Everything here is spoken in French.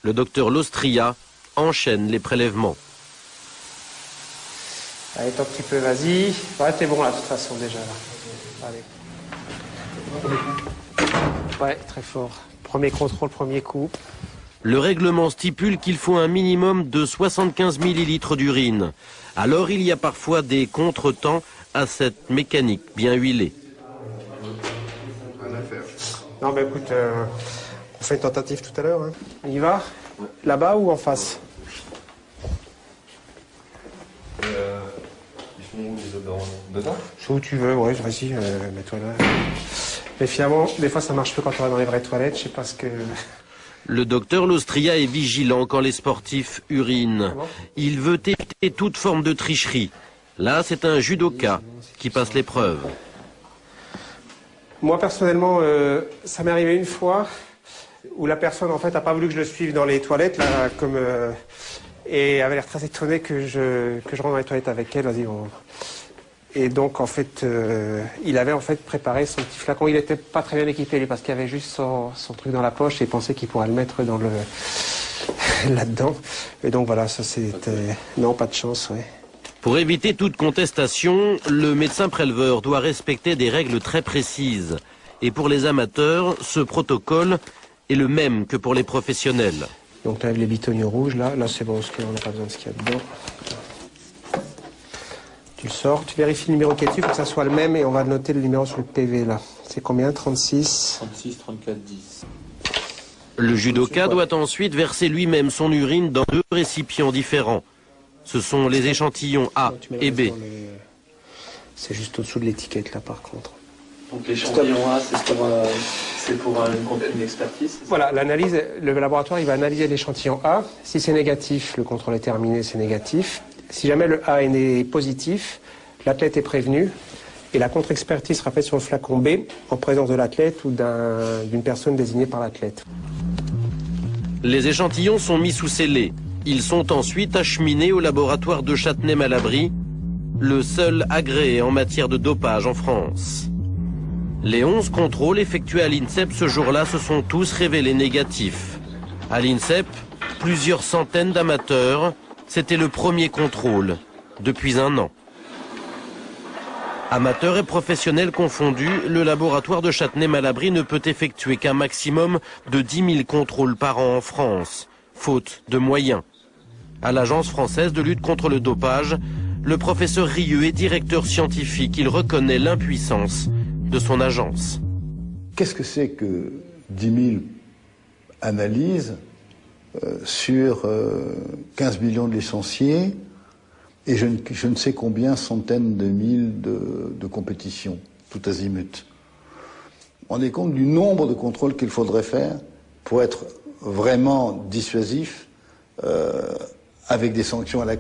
Le docteur Lostria enchaîne les prélèvements. Allez, un petit peu, vas-y. Ouais, t'es bon là, de toute façon, déjà. Là. Allez. Ouais, très fort. Premier contrôle, premier coup. Le règlement stipule qu'il faut un minimum de 75 millilitres d'urine. Alors il y a parfois des contretemps à cette mécanique bien huilée. Non, mais écoute, on fait une tentative tout à l'heure. Hein. On y va? Là-bas ou en face? Ils font où les odeurs dedans? C'est où tu veux, ouais, vas-y, mets-toi là. Mais finalement, des fois ça marche peu quand on va dans les vraies toilettes, je sais pas ce que... Le docteur Lostria est vigilant quand les sportifs urinent. Il veut éviter toute forme de tricherie. Là, c'est un judoka qui passe l'épreuve. Moi, personnellement, ça m'est arrivé une fois où la personne, en fait, n'a pas voulu que je le suive dans les toilettes, là, comme... et avait l'air très étonnée que je rentre dans les toilettes avec elle. Vas-y, on... Et donc, en fait, il avait en fait préparé son petit flacon. Il n'était pas très bien équipé, lui, parce qu'il avait juste son truc dans la poche et il pensait qu'il pourrait le mettre dans le... là-dedans. Et donc, voilà, ça c'était... Non, pas de chance, ouais. Pour éviter toute contestation, le médecin préleveur doit respecter des règles très précises. Et pour les amateurs, ce protocole est le même que pour les professionnels. Donc, là, les bitognes rouges, là c'est bon, on n'a pas besoin de ce qu'il y a dedans. Tu le sors, tu vérifies le numéro qui est dessus, il faut que ça soit le même et on va noter le numéro sur le PV là. C'est combien? 36 36, 34, 10. Le judoka doit ensuite verser lui-même son urine dans 2 récipients différents. Ce sont les échantillons A et B. C'est juste au-dessous de l'étiquette là par contre. Donc l'échantillon A, c'est pour une expertise? Voilà, l'analyse, le laboratoire il va analyser l'échantillon A. Si c'est négatif, le contrôle est terminé, c'est négatif. Si jamais le A est positif, l'athlète est prévenu et la contre-expertise sera faite sur le flacon B en présence de l'athlète ou d'une personne désignée par l'athlète. Les échantillons sont mis sous scellé. Ils sont ensuite acheminés au laboratoire de Châtenay-Malabry, le seul agréé en matière de dopage en France. Les 11 contrôles effectués à l'INSEP ce jour-là se sont tous révélés négatifs. À l'INSEP, plusieurs centaines d'amateurs. C'était le premier contrôle depuis 1 an. Amateurs et professionnels confondus, le laboratoire de Châtenay-Malabry ne peut effectuer qu'un maximum de 10 000 contrôles par an en France, faute de moyens. À l'Agence française de lutte contre le dopage, le professeur Rieux est directeur scientifique. Il reconnaît l'impuissance de son agence. Qu'est-ce que c'est que 10 000 analyses sur 15 millions de licenciés et je ne sais combien centaines de mille de compétitions, tout azimut. On est compte du nombre de contrôles qu'il faudrait faire pour être vraiment dissuasif avec des sanctions à la